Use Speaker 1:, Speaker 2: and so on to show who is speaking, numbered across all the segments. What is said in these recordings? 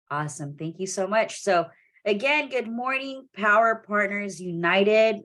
Speaker 1: Awesome. Thank you so much. So again, good morning, Power Partners United,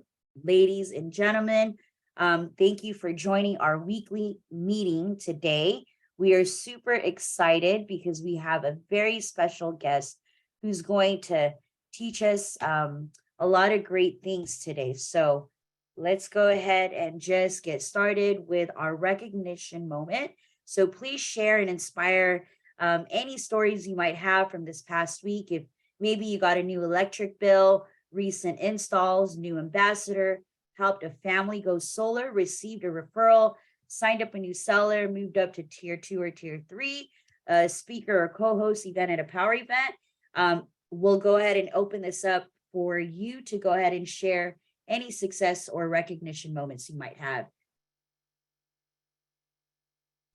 Speaker 1: ladies and gentlemen. Thank you for joining our weekly meeting today. We are super excited because we have a very special guest who's going to teach us a lot of great things today. So let's go ahead and just get started with our recognition moment. So please share and inspire any stories you might have from this past week. If maybe you got a new electric bill, recent installs, new ambassador, helped a family go solar, received a referral, signed up a new seller, moved up to tier 2 or tier 3, a speaker or co-host event at a power event. We'll go ahead and open this up for you to go ahead and share any success or recognition moments you might have.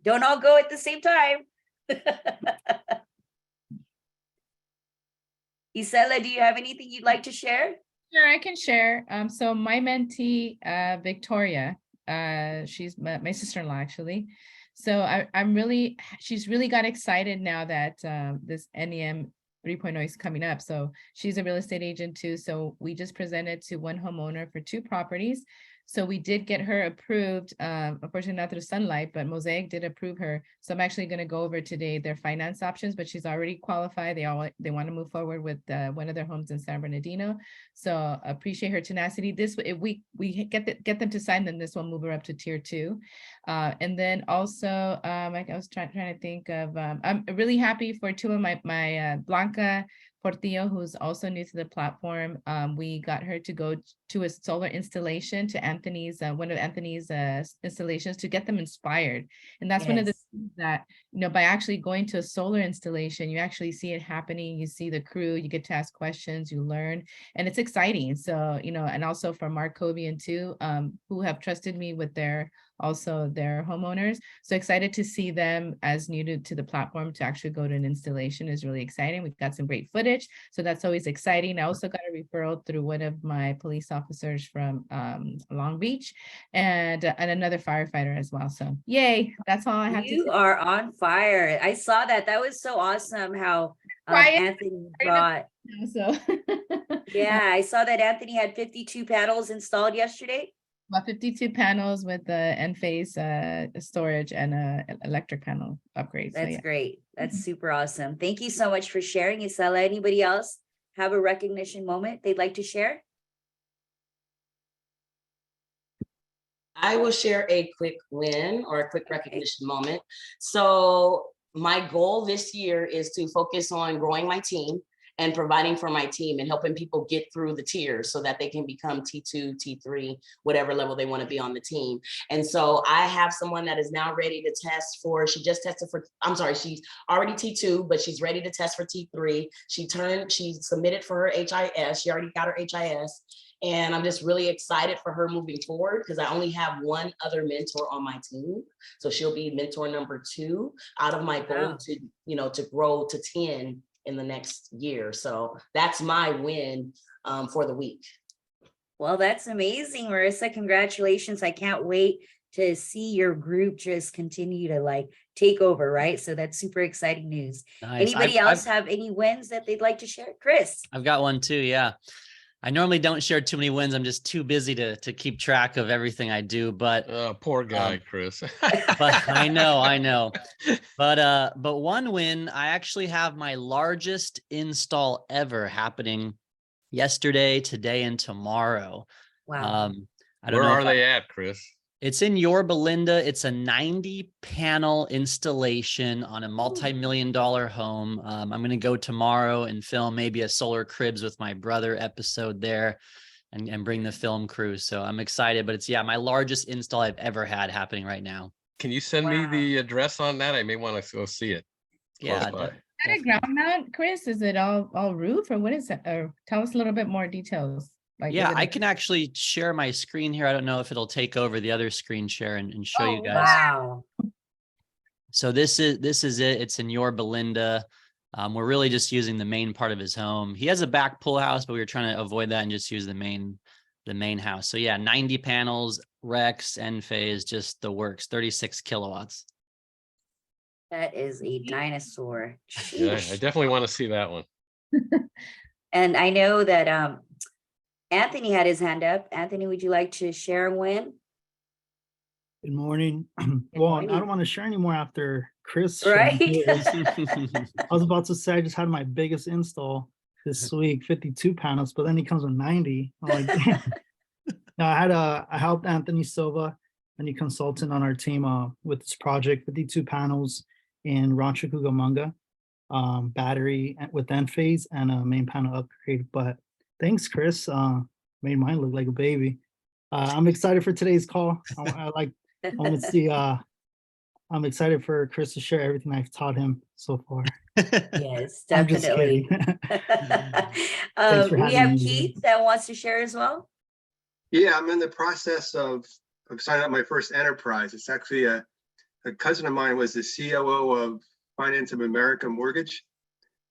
Speaker 1: Don't all go at the same time. Isela, do you have anything you'd like to share?
Speaker 2: Sure, I can share. So my mentee, Victoria, she's my sister-in-law actually. So she's really got excited now that this NEM 3.0 is coming up. So she's a real estate agent too. So we just presented to one homeowner for 2 properties. So we did get her approved, unfortunately not through Sunlight, but Mosaic did approve her. So I'm actually going to go over today their finance options, but she's already qualified. They want to move forward with one of their homes in San Bernardino. So appreciate her tenacity. If we get them to sign, then this will move her up to tier 2. And then also, I was trying to think of, I'm really happy for 2 of my Blanca Portillo, who's also new to the platform. We got her to go to a solar installation to Anthony's, one of Anthony's installations to get them inspired. And that's one of the things that, by actually going to a solar installation, you actually see it happening. You see the crew, you get to ask questions, you learn, and it's exciting. So, and also for Mark Cobian too, who have trusted me with their homeowners. So excited to see them as new to the platform to actually go to an installation is really exciting. We've got some great footage. So that's always exciting. I also got a referral through one of my police officers from Long Beach and another firefighter as well. So yay, that's all I have to say.
Speaker 1: You are on fire. I saw that. That was so awesome how Anthony brought. Yeah, I saw that Anthony had 52 panels installed yesterday.
Speaker 2: About 52 panels with the Enphase storage and electric panel upgrades.
Speaker 1: That's great. That's super awesome. Thank you so much for sharing, Isela. Anybody else have a recognition moment they'd like to share?
Speaker 3: I will share a quick win or a quick recognition moment. So my goal this year is to focus on growing my team and providing for my team and helping people get through the tiers so that they can become T2, T3, whatever level they want to be on the team. And so I have someone that is now ready to test for, she's already T2, but she's ready to test for T3. She submitted for her HIS. She already got her HIS. And I'm just really excited for her moving forward because I only have one other mentor on my team. So she'll be mentor number 2 out of my goal to grow to 10 in the next year. So that's my win for the week.
Speaker 1: Well, that's amazing, Marissa. Congratulations. I can't wait to see your group just continue to take over, right? So that's super exciting news. Nice. Anybody else have any wins that they'd like to share? Chris?
Speaker 4: I've got one too, yeah. I normally don't share too many wins. I'm just too busy to keep track of everything I do, but
Speaker 5: poor guy, Chris.
Speaker 4: But I know. But one win, I actually have my largest install ever happening yesterday, today, and tomorrow.
Speaker 1: Wow.
Speaker 5: Where are they at, Chris?
Speaker 4: It's in Yorba Linda. It's a 90-panel installation on a multi-million-dollar home. I'm going to go tomorrow and film maybe a Solar Cribs with my brother episode there and bring the film crew. So I'm excited, but it's, my largest install I've ever had happening right now.
Speaker 5: Can you send me the address on that? I may want to go see it.
Speaker 4: Yeah.
Speaker 2: Is that a ground mount, Chris? Is it all roof or what is it? Or tell us a little bit more details.
Speaker 4: I can actually share my screen here. I don't know if it'll take over the other screen share and show you guys.
Speaker 1: Wow.
Speaker 4: So this is it. It's in Yorba Linda. We're really just using the main part of his home. He has a back pool house, but we were trying to avoid that and just use the main house. So 90 panels, Rex, Enphase, just the works, 36 kilowatts.
Speaker 1: That is a dinosaur.
Speaker 5: Yeah, I
Speaker 1: Sheesh.
Speaker 5: definitely want to see that one.
Speaker 1: And I know that Anthony had his hand up. Anthony, would you like to share a win?
Speaker 6: Good morning. Well, I
Speaker 1: morning.
Speaker 6: don't want to share anymore after Chris
Speaker 1: Right?
Speaker 6: shared his. I was about to say I just had my biggest install this week, 52 panels, but then he comes with 90. I'm like, damn. No, I helped Anthony Silva, any consultant on our team, with this project, 52 panels in Rancho Cucamonga, battery with end phase and a main panel upgrade. But thanks, Chris. Made mine look like a baby. I'm excited for today's call. I want to see. I'm excited for Chris to share everything I've taught him so far.
Speaker 1: Yes,
Speaker 6: I'm just
Speaker 1: definitely.
Speaker 6: kidding. Thanks for
Speaker 1: We
Speaker 6: having
Speaker 1: have
Speaker 6: me.
Speaker 1: Keith that wants to share as well.
Speaker 7: Yeah, I'm in the process of signing up my first enterprise. It's actually a cousin of mine was the COO of Finance of America Mortgage.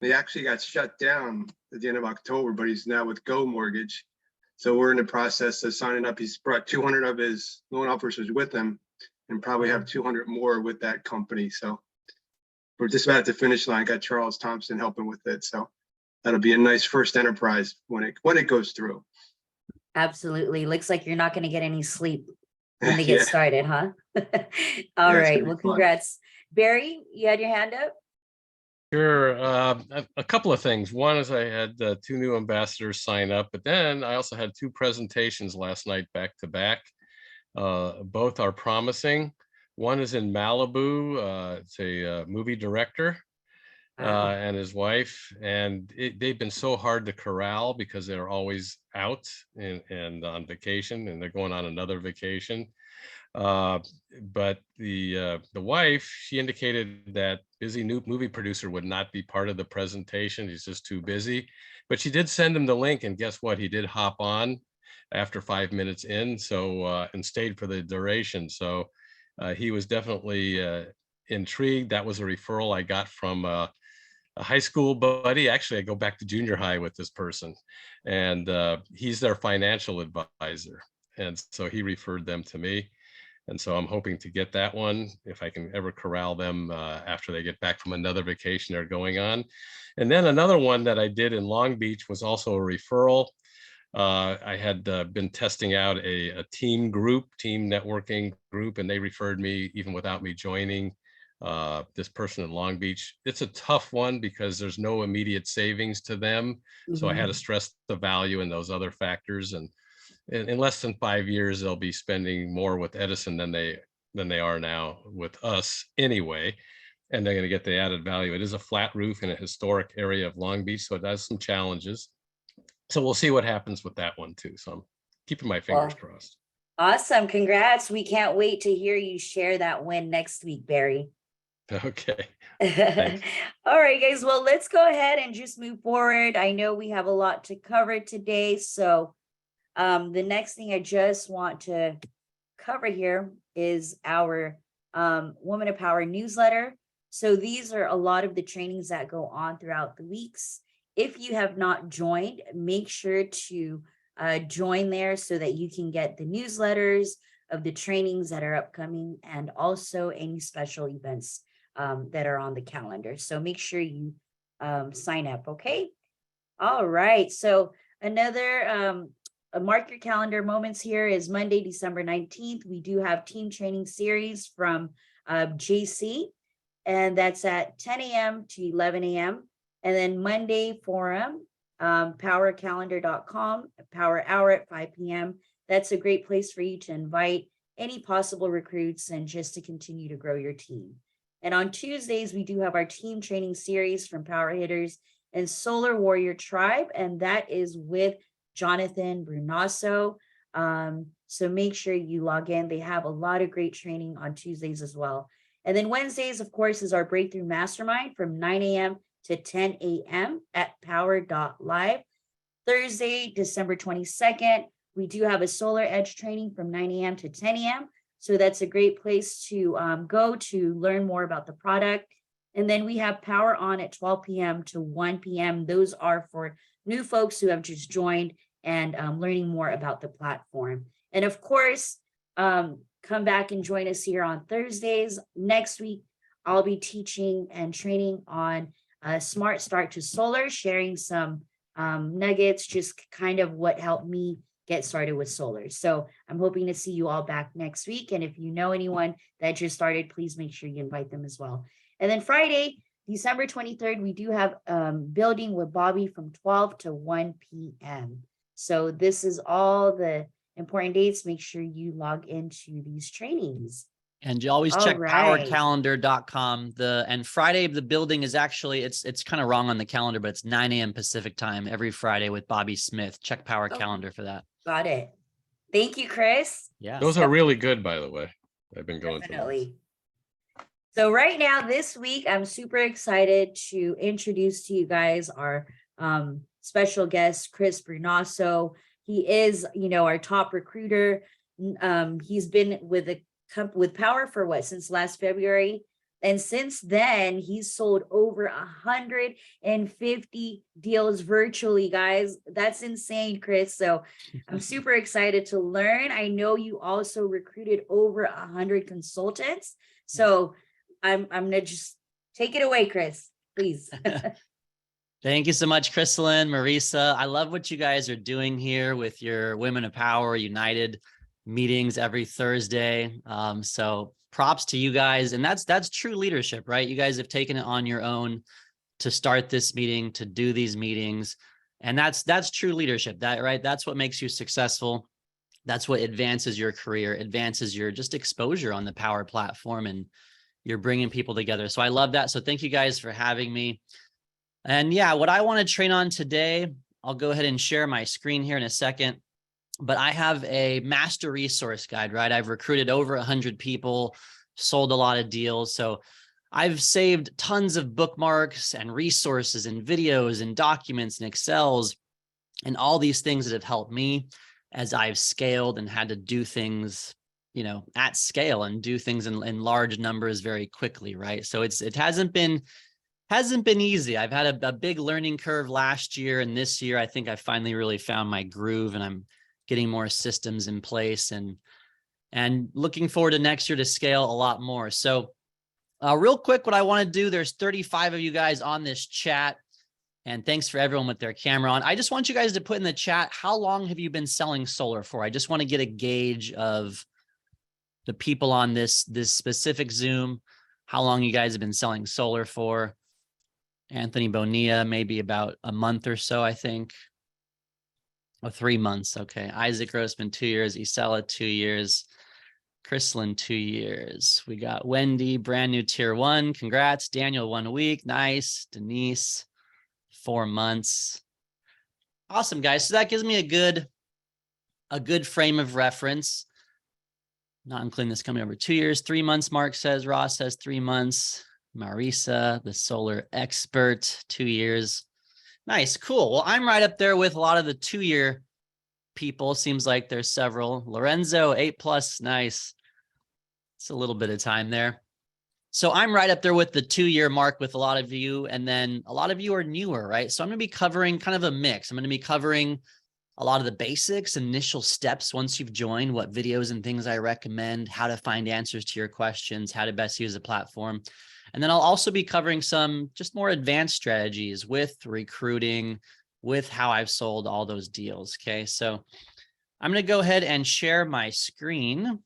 Speaker 7: They actually got shut down at the end of October, but he's now with Go Mortgage. So we're in the process of signing up. He's brought 200 of his loan officers with him and probably have 200 more with that company. So we're just about at the finish line. Got Charles Thompson helping with it. So that'll be a nice first enterprise when it goes through.
Speaker 1: Absolutely. Looks like you're not going to get any sleep when they get
Speaker 7: Yeah.
Speaker 1: started, huh? All
Speaker 7: Yeah, it's
Speaker 1: right.
Speaker 7: gonna be
Speaker 1: Well,
Speaker 7: fun.
Speaker 1: congrats. Barry, you had your hand up?
Speaker 5: Sure. A couple of things. One is I had 2 new ambassadors sign up, but then I also had 2 presentations last night back to back. Both are promising. One is in Malibu. It's a movie director
Speaker 1: Wow.
Speaker 5: and his wife, and they've been so hard to corral because they're always out and on vacation, and they're going on another vacation. But the wife, she indicated that busy new movie producer would not be part of the presentation. He's just too busy. But she did send him the link, and guess what? He did hop on after 5 minutes in, so and stayed for the duration. So he was definitely intrigued. That was a referral I got from a high school buddy. Actually, I go back to junior high with this person, and he's their financial advisor. And so he referred them to me. And so I'm hoping to get that one if I can ever corral them after they get back from another vacation they're going on. And then another one that I did in Long Beach was also a referral. I had been testing out a team networking group, and they referred me even without me joining this person in Long Beach. It's a tough one because there's no immediate savings to them. So I had to stress the value and those other factors. And in less than 5 years, they'll be spending more with Edison than they are now with us anyway. And they're going to get the added value. It is a flat roof in a historic area of Long Beach, so it has some challenges. So we'll see what happens with that one too. So I'm keeping my fingers crossed.
Speaker 1: Awesome. Congrats. We can't wait to hear you share that win next week, Barry.
Speaker 5: Okay.
Speaker 1: All right, guys. Well, let's go ahead and just move forward. I know we have a lot to cover today. So the next thing I just want to cover here is our Woman of Power newsletter. So these are a lot of the trainings that go on throughout the weeks. If you have not joined, make sure to join there so that you can get the newsletters of the trainings that are upcoming and also any special events that are on the calendar. So make sure you sign up, okay? All right. So another mark your calendar moments here is Monday, December 19th. We do have team training series from JC, and that's at 10 a.m. to 11 a.m. And then Monday forum, powercalendar.com, Power Hour at 5 p.m. That's a great place for you to invite any possible recruits and just to continue to grow your team. And on Tuesdays, we do have our team training series from Power Hitters and Solar Warrior Tribe, and that is with Jonathan Brunasso. So make sure you log in. They have a lot of great training on Tuesdays as well. And then Wednesdays, of course, is our Breakthrough Mastermind from 9 a.m. to 10 a.m. at power.live. Thursday, December 22nd, we do have a Solar Edge training from 9 a.m. to 10 a.m. So that's a great place to go to learn more about the product. And then we have Power On at 12 p.m. to 1 p.m. Those are for new folks who have just joined and learning more about the platform. And of course, come back and join us here on Thursdays. Next week, I'll be teaching and training on a smart start to solar, sharing some nuggets, just kind of what helped me get started with solar. So I'm hoping to see you all back next week. And if you know anyone that just started, please make sure you invite them as well. And then Friday, December 23rd, we do have building with Bobby from 12 to 1 p.m. So this is all the important dates. Make sure you log into these trainings.
Speaker 4: And you always
Speaker 1: All
Speaker 4: check
Speaker 1: right.
Speaker 4: powercalendar.com. And Friday, the building is actually, it's kind of wrong on the calendar, but it's 9 a.m. Pacific time every Friday with Bobby Smith. Check Power
Speaker 1: Oh.
Speaker 4: Calendar for that.
Speaker 1: Got it. Thank you, Chris.
Speaker 4: Yeah.
Speaker 5: Those are really good, by the way. I've been going to those.
Speaker 1: Definitely. So right now, this week, I'm super excited to introduce to you guys our special guest, Chris Brunasso. He is, our top recruiter. He's been with Powur for what, since last February? And since then, he's sold over 150 deals virtually, guys. That's insane, Chris. So I'm super excited to learn. I know you also recruited over 100 consultants. So I'm gonna just take it away, Chris, please.
Speaker 4: Thank you so much, Chrysalin, Marisa. I love what you guys are doing here with your Women of Power United meetings every Thursday. So props to you guys. And that's true leadership, right? You guys have taken it on your own to start this meeting, to do these meetings. And that's true leadership, right? That's what makes you successful. That's what advances your career, advances your just exposure on the Powur platform, and you're bringing people together. So I love that. So thank you guys for having me. And yeah, what I want to train on today, I'll go ahead and share my screen here in a second. But I have a master resource guide, right? I've recruited over 100 people, sold a lot of deals. So I've saved tons of bookmarks and resources and videos and documents and Excels and all these things that have helped me as I've scaled and had to do things, at scale and do things in large numbers very quickly, right? So it hasn't been easy. I've had a big learning curve last year, and this year I think I finally really found my groove, and I'm getting more systems in place and looking forward to next year to scale a lot more. So real quick, what I want to do, there's 35 of you guys on this chat, and thanks for everyone with their camera on. I just want you guys to put in the chat, how long have you been selling solar for? I just want to get a gauge of the people on this specific Zoom, how long you guys have been selling solar for. Anthony Bonilla, maybe about a month or so, I think. Oh, 3 months. Okay. Isaac Grossman, 2 years. Isela, 2 years. Chrysalin, 2 years. We got Wendy, brand new tier 1. Congrats. Daniel, 1 week. Nice. Denise, 4 months. Awesome, guys. So that gives me a good frame of reference. Not including this coming over 2 years. 3 months, Mark says. Ross says 3 months. Marisa, the solar expert, 2 years. Nice, cool. Well, I'm right up there with a lot of the 2-year people. Seems like there's several. Lorenzo, 8+, nice. It's a little bit of time there. So I'm right up there with the 2-year mark with a lot of you. And then a lot of you are newer, right? So I'm going to be covering kind of a mix. I'm going to be covering a lot of the basics, initial steps once you've joined, what videos and things I recommend, how to find answers to your questions, how to best use the platform. And then I'll also be covering some just more advanced strategies with recruiting, with how I've sold all those deals. Okay, so I'm going to go ahead and share my screen.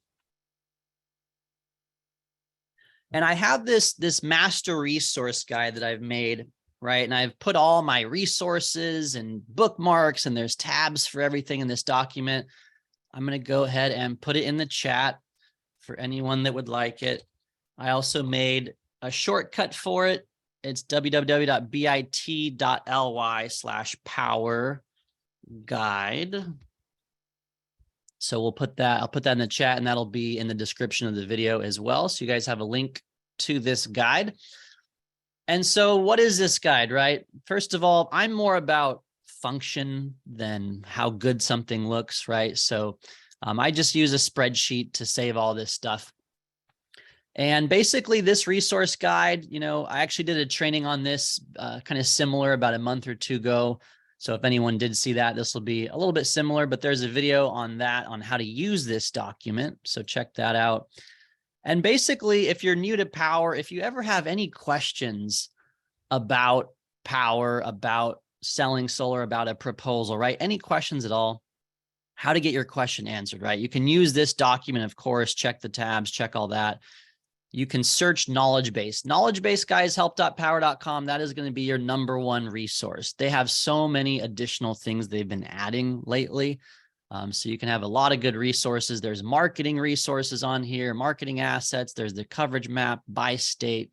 Speaker 4: And I have this master resource guide that I've made, right? And I've put all my resources and bookmarks, and there's tabs for everything in this document. I'm going to go ahead and put it in the chat for anyone that would like it. I also made a shortcut for it. It's www.bit.ly/Powur guide. So I'll put that in the chat, and that'll be in the description of the video as well. So you guys have a link to this guide. And so what is this guide, right? First of all, I'm more about function than how good something looks, right? So I just use a spreadsheet to save all this stuff. And basically this resource guide, I actually did a training on this kind of similar about a month or two ago. So if anyone did see that, this will be a little bit similar, but there's a video on that, on how to use this document. So check that out. And basically, if you're new to Powur, if you ever have any questions about Powur, about selling solar, about a proposal, right? Any questions at all, how to get your question answered, right? You can use this document, of course, check the tabs, check all that. You can search knowledge base. Knowledge base, guys, help.powur.com. That is going to be your #1 resource. They have so many additional things they've been adding lately. So you can have a lot of good resources. There's marketing resources on here, marketing assets. There's the coverage map by state,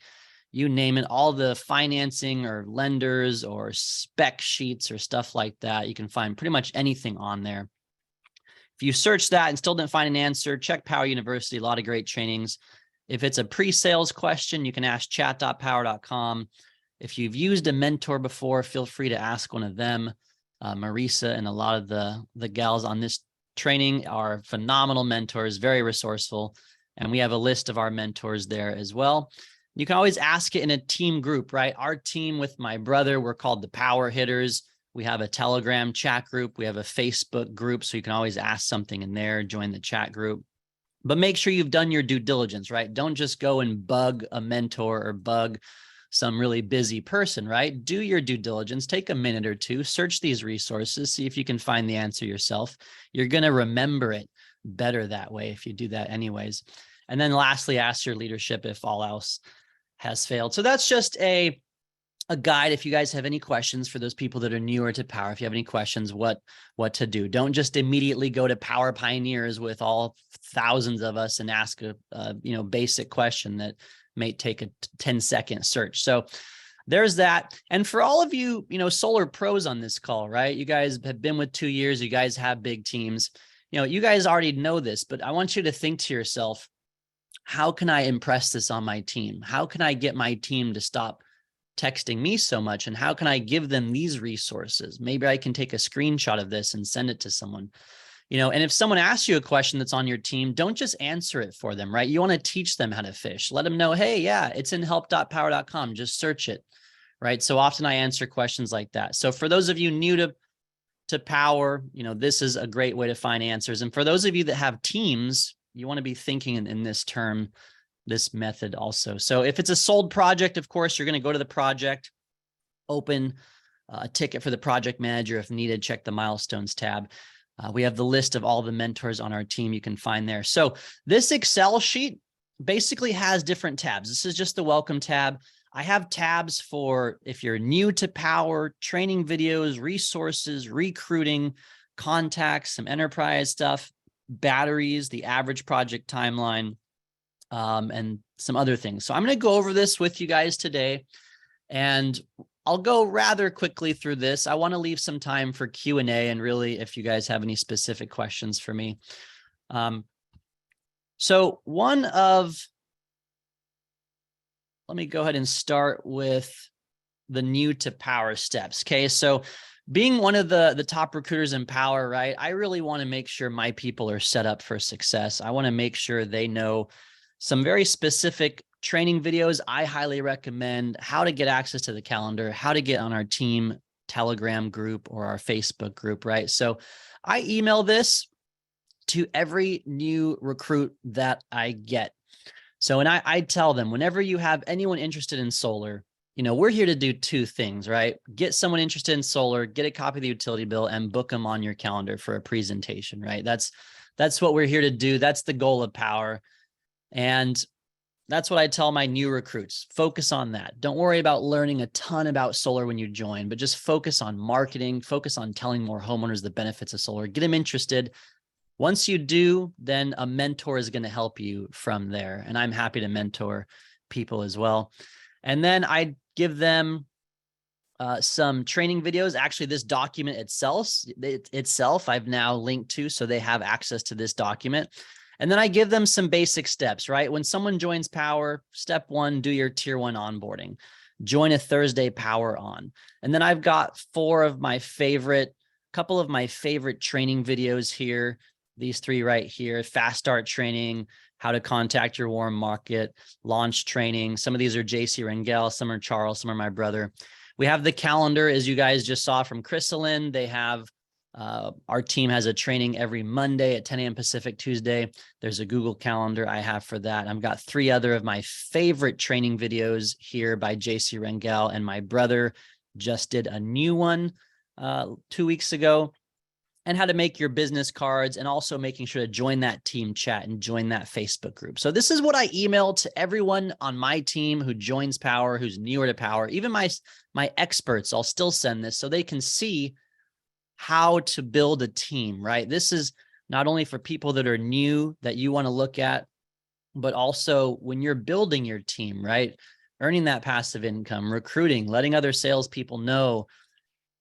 Speaker 4: you name it, all the financing or lenders or spec sheets or stuff like that. You can find pretty much anything on there. If you search that and still didn't find an answer, check Powur University, a lot of great trainings. If it's a pre-sales question, you can ask chat.powur.com. If you've used a mentor before, feel free to ask one of them. Marisa and a lot of the gals on this training are phenomenal mentors, very resourceful. And we have a list of our mentors there as well. You can always ask it in a team group, right? Our team with my brother, we're called the Powur Hitters. We have a Telegram chat group. We have a Facebook group, so you can always ask something in there, join the chat group. But make sure you've done your due diligence, right? Don't just go and bug a mentor or bug some really busy person, right? Do your due diligence, take a minute or two, search these resources, see if you can find the answer yourself. You're going to remember it better that way if you do that anyways. And then lastly, ask your leadership if all else has failed. So that's just a guide. If you guys have any questions for those people that are newer to Powur, if you have any questions, what to do, don't just immediately go to Powur Pioneers with all thousands of us and ask a basic question that may take a 10-second search. So there's that. And for all of you, solar pros on this call, right? You guys have been with 2 years. You guys have big teams. You guys already know this, but I want you to think to yourself, how can I impress this on my team? How can I get my team to stop texting me so much? And how can I give them these resources? Maybe I can take a screenshot of this and send it to someone. And if someone asks you a question that's on your team, don't just answer it for them, right? You want to teach them how to fish. Let them know, hey, yeah, it's in help.powur.com. Just search it, right? So often I answer questions like that. So for those of you new to Powur, this is a great way to find answers. And for those of you that have teams, you want to be thinking in this term, this method also. So if it's a sold project, of course, you're going to go to the project, open a ticket for the project manager. If needed, check the milestones tab. We have the list of all the mentors on our team you can find there. So this Excel sheet basically has different tabs. This is just the welcome tab. I have tabs for if you're new to Powur, training videos, resources, recruiting, contacts, some enterprise stuff, batteries, the average project timeline, and some other things. So I'm going to go over this with you guys today, and I'll go rather quickly through this. I want to leave some time for Q&A, and really, if you guys have any specific questions for me. So let me go ahead and start with the new to Powur steps. Okay, so being one of the top recruiters in Powur, right? I really want to make sure my people are set up for success. I want to make sure they know some very specific training videos. I highly recommend how to get access to the calendar, how to get on our team Telegram group or our Facebook group, right? So I email this to every new recruit that I get. So, and I tell them, whenever you have anyone interested in solar, we're here to do two things, right? Get someone interested in solar, get a copy of the utility bill, and book them on your calendar for a presentation, right? That's what we're here to do. That's the goal of Powur. And that's what I tell my new recruits. Focus on that. Don't worry about learning a ton about solar when you join, but just focus on marketing, focus on telling more homeowners the benefits of solar, get them interested. Once you do, then a mentor is going to help you from there. And I'm happy to mentor people as well. And then I give them some training videos. Actually, this document itself, I've now linked to, so they have access to this document. And then I give them some basic steps, right? When someone joins Powur, step 1, do your tier 1 onboarding. Join a Thursday Powur on. And then I've got couple of my favorite training videos here. These 3 right here: fast start training, how to contact your warm market, launch training. Some of these are JC Rengel, some are Charles, some are my brother. We have the calendar, as you guys just saw from Chrysalin. They have Our team has a training every Monday at 10 a.m. Pacific. Tuesday, there's a Google Calendar I have for that. I've got 3 other of my favorite training videos here by JC Rengel, and my brother just did a new one 2 weeks ago, and how to make your business cards, and also making sure to join that team chat and join that Facebook group. So this is what I email to everyone on my team who joins Powur, who's newer to Powur. Even my experts, I'll still send this so they can see how to build a team, right? This is not only for people that are new that you want to look at, but also when you're building your team, right? Earning that passive income, recruiting, letting other salespeople know,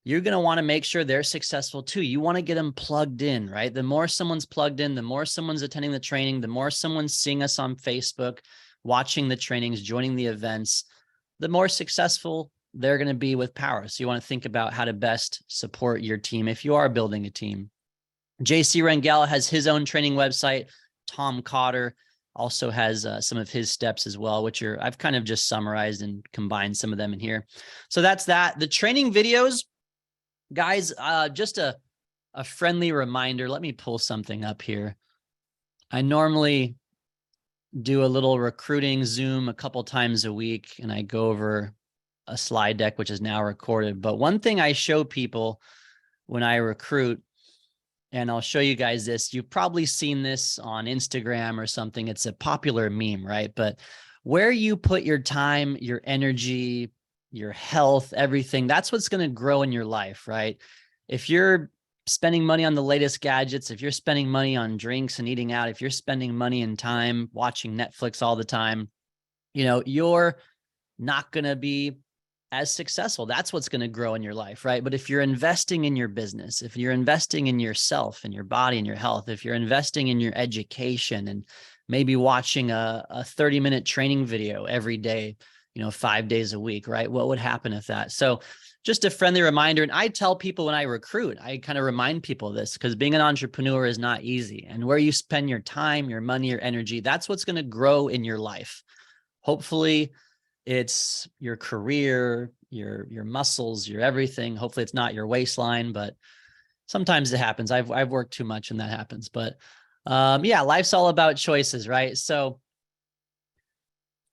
Speaker 4: you're going to want to make sure they're successful too. You want to get them plugged in, right? The more someone's plugged in, the more someone's attending the training, the more someone's seeing us on Facebook, watching the trainings, joining the events, the more successful they're going to be with Powur. So you want to think about how to best support your team if you are building a team. JC Rengel has his own training website. Tom Cotter also has some of his steps as well, which I've kind of just summarized and combined some of them in here. So that's that. The training videos, guys, just a friendly reminder. Let me pull something up here. I normally do a little recruiting Zoom a couple times a week, and I go over a slide deck, which is now recorded. But one thing I show people when I recruit, and I'll show you guys this, you've probably seen this on Instagram or something. It's a popular meme, right? But where you put your time, your energy, your health, everything, that's what's going to grow in your life, right? If you're spending money on the latest gadgets, if you're spending money on drinks and eating out, if you're spending money and time watching Netflix all the time, you're not going to be as successful. That's what's going to grow in your life, right? But if you're investing in your business, if you're investing in yourself and your body and your health, if you're investing in your education and maybe watching a 30-minute training video every day, 5 days a week, right? What would happen if that? So just a friendly reminder. And I tell people when I recruit, I kind of remind people of this, because being an entrepreneur is not easy. And where you spend your time, your money, your energy, that's what's going to grow in your life. Hopefully it's your career, your muscles, your everything. Hopefully it's not your waistline, but sometimes it happens. I've worked too much and that happens. But yeah, life's all about choices, right? So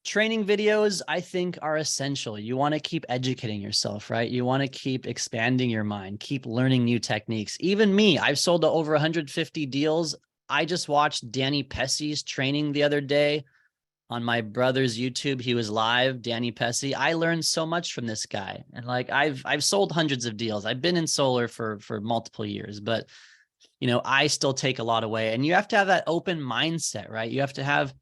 Speaker 4: training videos, I think, are essential. You want to keep educating yourself, right? You want to keep expanding your mind, keep learning new techniques. Even me, I've sold to over 150 deals. I just watched Danny Pessy's training the other day on my brother's YouTube. He was live, Danny Pessy. I learned so much from this guy. And I've sold hundreds of deals. I've been in solar for multiple years, but I still take a lot away. And you have to have that open mindset, right? You have to have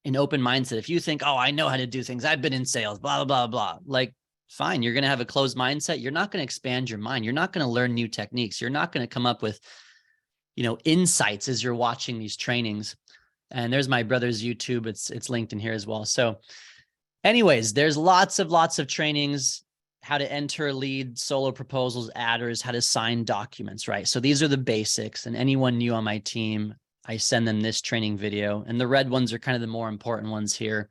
Speaker 4: an open mindset. If you think, oh, I know how to do things, I've been in sales, blah, blah, blah, blah. Fine. You're going to have a closed mindset. You're not going to expand your mind. You're not going to learn new techniques. You're not going to come up with, insights as you're watching these trainings. And there's my brother's YouTube. It's linked in here as well. So anyways, there's lots of trainings, how to enter lead, solo proposals, adders, how to sign documents, right? So these are the basics. And anyone new on my team, I send them this training video. And the red ones are kind of the more important ones here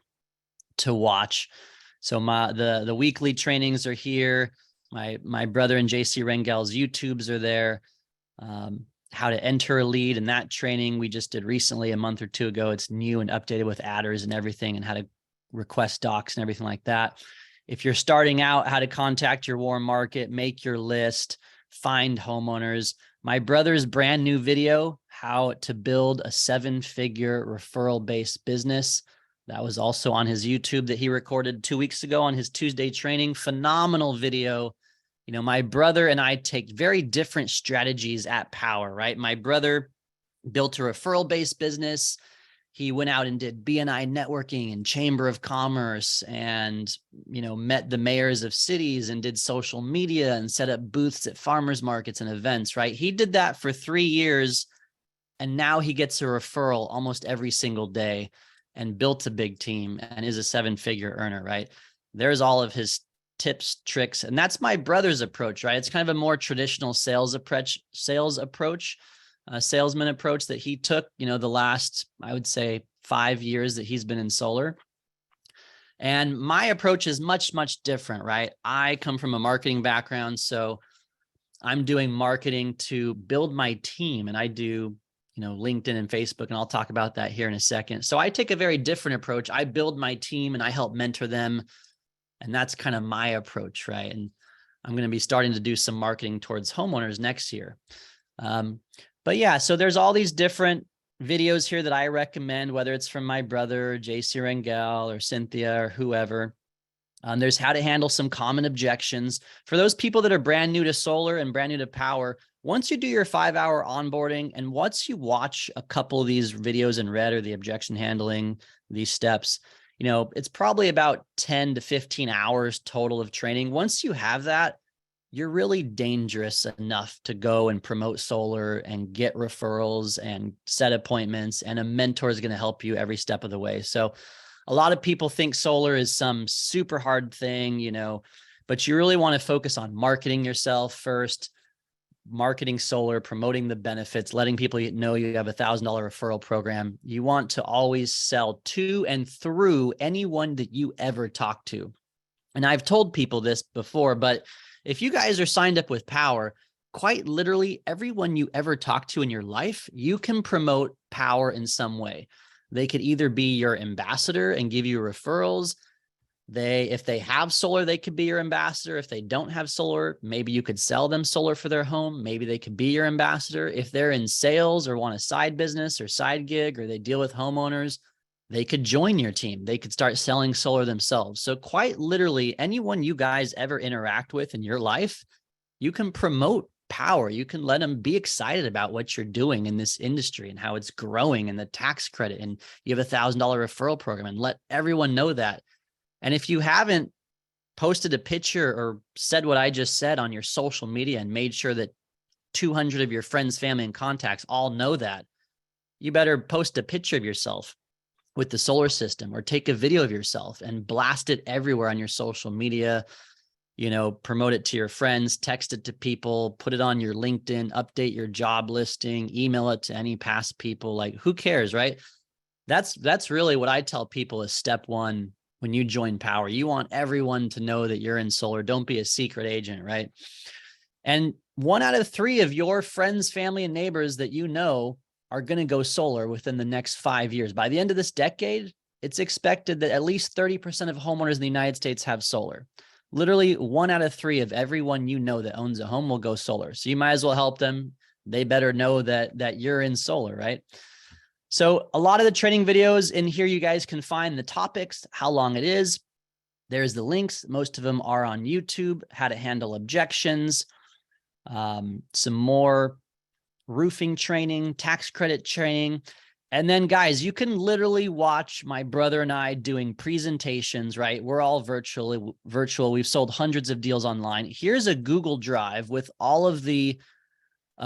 Speaker 4: to watch. So the weekly trainings are here. My brother and JC Rengel's YouTubes are there. How to enter a lead, and that training we just did recently, a month or 2 ago. It's new and updated with adders and everything, and how to request docs and everything like that. If you're starting out, how to contact your warm market, make your list, find homeowners. My brother's brand new video, how to build a 7-figure referral-based business. That was also on his YouTube that he recorded 2 weeks ago on his Tuesday training. Phenomenal video. My brother and I take very different strategies at Powur, right? My brother built a referral-based business. He went out and did BNI networking and Chamber of Commerce and, met the mayors of cities and did social media and set up booths at farmers markets and events, right? He did that for 3 years, and now he gets a referral almost every single day and built a big team and is a 7-figure earner, right? There's all of his tips, tricks. And that's my brother's approach, right? It's kind of a more traditional salesman approach that he took, the last, I would say 5 years that he's been in solar. And my approach is much, much different, right? I come from a marketing background. So I'm doing marketing to build my team, and I do, LinkedIn and Facebook, and I'll talk about that here in a second. So I take a very different approach. I build my team and I help mentor them. And that's kind of my approach, right? And I'm going to be starting to do some marketing towards homeowners next year. But yeah, so there's all these different videos here that I recommend, whether it's from my brother, JC Rangel, or Cynthia, or whoever. There's how to handle some common objections. For those people that are brand new to solar and brand new to Powur, once you do your 5-hour onboarding, and once you watch a couple of these videos in red, or the objection handling, these steps, it's probably about 10 to 15 hours total of training. Once you have that, you're really dangerous enough to go and promote solar and get referrals and set appointments, and a mentor is going to help you every step of the way. So a lot of people think solar is some super hard thing, but you really want to focus on marketing yourself first, marketing solar, promoting the benefits, letting people know you have $1,000 referral program. You want to always sell to and through anyone that you ever talk to. And I've told people this before, but if you guys are signed up with Powur, quite literally everyone you ever talk to in your life, you can promote Powur in some way. They could either be your ambassador and give you referrals. If they have solar, they could be your ambassador. If they don't have solar, maybe you could sell them solar for their home. Maybe they could be your ambassador. If they're in sales or want a side business or side gig, or they deal with homeowners, they could join your team. They could start selling solar themselves. So quite literally, anyone you guys ever interact with in your life, you can promote Powur. You can let them be excited about what you're doing in this industry and how it's growing, and the tax credit, and you have $1,000 referral program, and let everyone know that. And if you haven't posted a picture or said what I just said on your social media and made sure that 200 of your friends, family, and contacts all know that, you better post a picture of yourself with the solar system, or take a video of yourself and blast it everywhere on your social media. Promote it to your friends, text it to people, put it on your LinkedIn, update your job listing, email it to any past people. Like, who cares, right? That's really what I tell people is step one. When you join Powur, you want everyone to know that you're in solar. Don't be a secret agent, right? And 1 out of 3 of your friends, family, and neighbors that are going to go solar within the next 5 years. By the end of this decade, it's expected that at least 30% of homeowners in the United States have solar. Literally 1 out of 3 of everyone that owns a home will go solar. So you might as well help them. They better know that you're in solar, right? So a lot of the training videos in here, you guys can find the topics, how long it is. There's the links. Most of them are on YouTube, how to handle objections, some more roofing training, tax credit training. And then guys, you can literally watch my brother and I doing presentations, right? We're all virtual. We've sold hundreds of deals online. Here's a Google Drive with all of a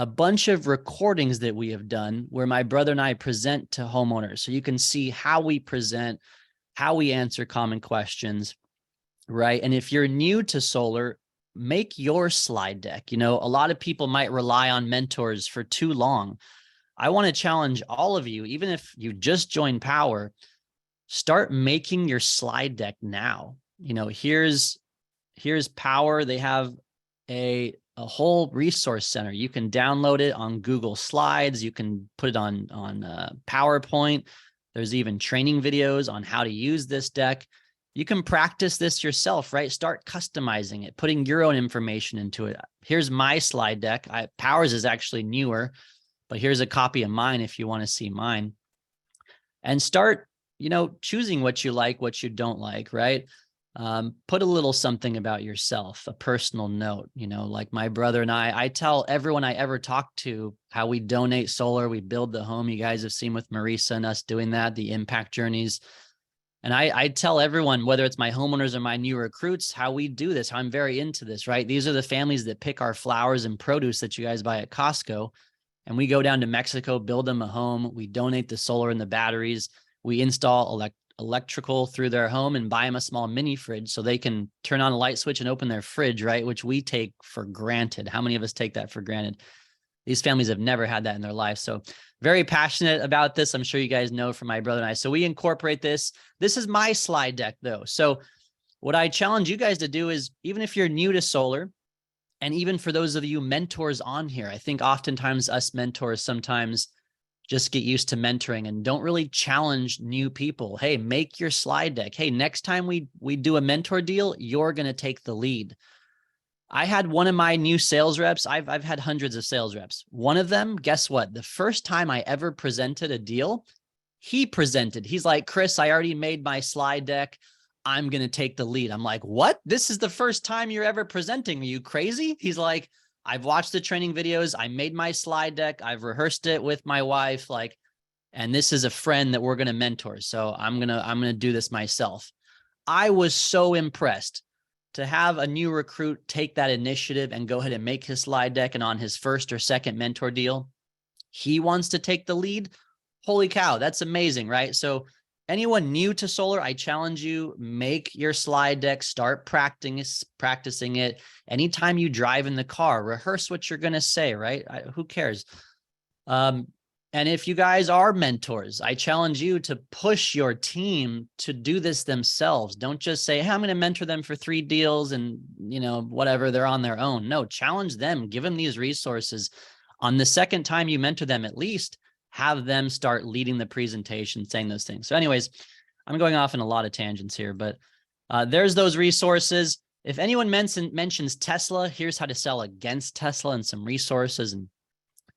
Speaker 4: bunch of recordings that we have done where my brother and I present to homeowners. So you can see how we present, how we answer common questions, right? And if you're new to solar, make your slide deck. A lot of people might rely on mentors for too long. I want to challenge all of you, even if you just joined Powur, start making your slide deck now. Here's Powur. They have a whole resource center. You can download it on Google Slides. You can put it on PowerPoint. There's even training videos on how to use this deck. You can practice this yourself, right? Start customizing it, putting your own information into it. Here's my slide deck. Powur's is actually newer, but here's a copy of mine if you want to see mine. And start, choosing what you like, what you don't like, right? Put a little something about yourself, a personal note, like my brother and I tell everyone I ever talk to how we donate solar, we build the home. You guys have seen with Marisa and us doing that, the impact journeys. And I tell everyone, whether it's my homeowners or my new recruits, how we do this, how I'm very into this, right? These are the families that pick our flowers and produce that you guys buy at Costco. And we go down to Mexico, build them a home. We donate the solar and the batteries. We install electrical through their home and buy them a small mini fridge so they can turn on a light switch and open their fridge, right? Which we take for granted. How many of us take that for granted? These families have never had that in their life. So very passionate about this. I'm sure you guys know from my brother and I. So we incorporate this. This is my slide deck though. So what I challenge you guys to do is, even if you're new to solar, And even for those of you mentors on here, I think oftentimes us mentors sometimes just get used to mentoring and don't really challenge new people. Hey, make your slide deck. Hey, next time we do a mentor deal, you're going to take the lead. I had one of my new sales reps. I've had hundreds of sales reps. One of them, guess what? The first time I ever presented a deal, he presented. He's like, Chris, I already made my slide deck. I'm going to take the lead. I'm like, what? This is the first time you're ever presenting. Are you crazy? He's like, I've watched the training videos. I made my slide deck. I've rehearsed it with my wife. Like, and this is a friend that we're going to mentor. So I'm going to do this myself. I was so impressed to have a new recruit take that initiative and go ahead and make his slide deck. And on his first or second mentor deal, he wants to take the lead. Holy cow, that's amazing, right? So anyone new to solar, I challenge you, make your slide deck, start practicing it. Anytime you drive in the car, rehearse what you're going to say, right? Who cares? And if you guys are mentors, I challenge you to push your team to do this themselves. Don't just say, hey, I'm going to mentor them for 3 deals and, whatever, they're on their own. No, challenge them, give them these resources. On the second time you mentor them, at least have them start leading the presentation, saying those things. So anyways, I'm going off in a lot of tangents here, but there's those resources. If anyone mentions Tesla, here's how to sell against Tesla and some resources. And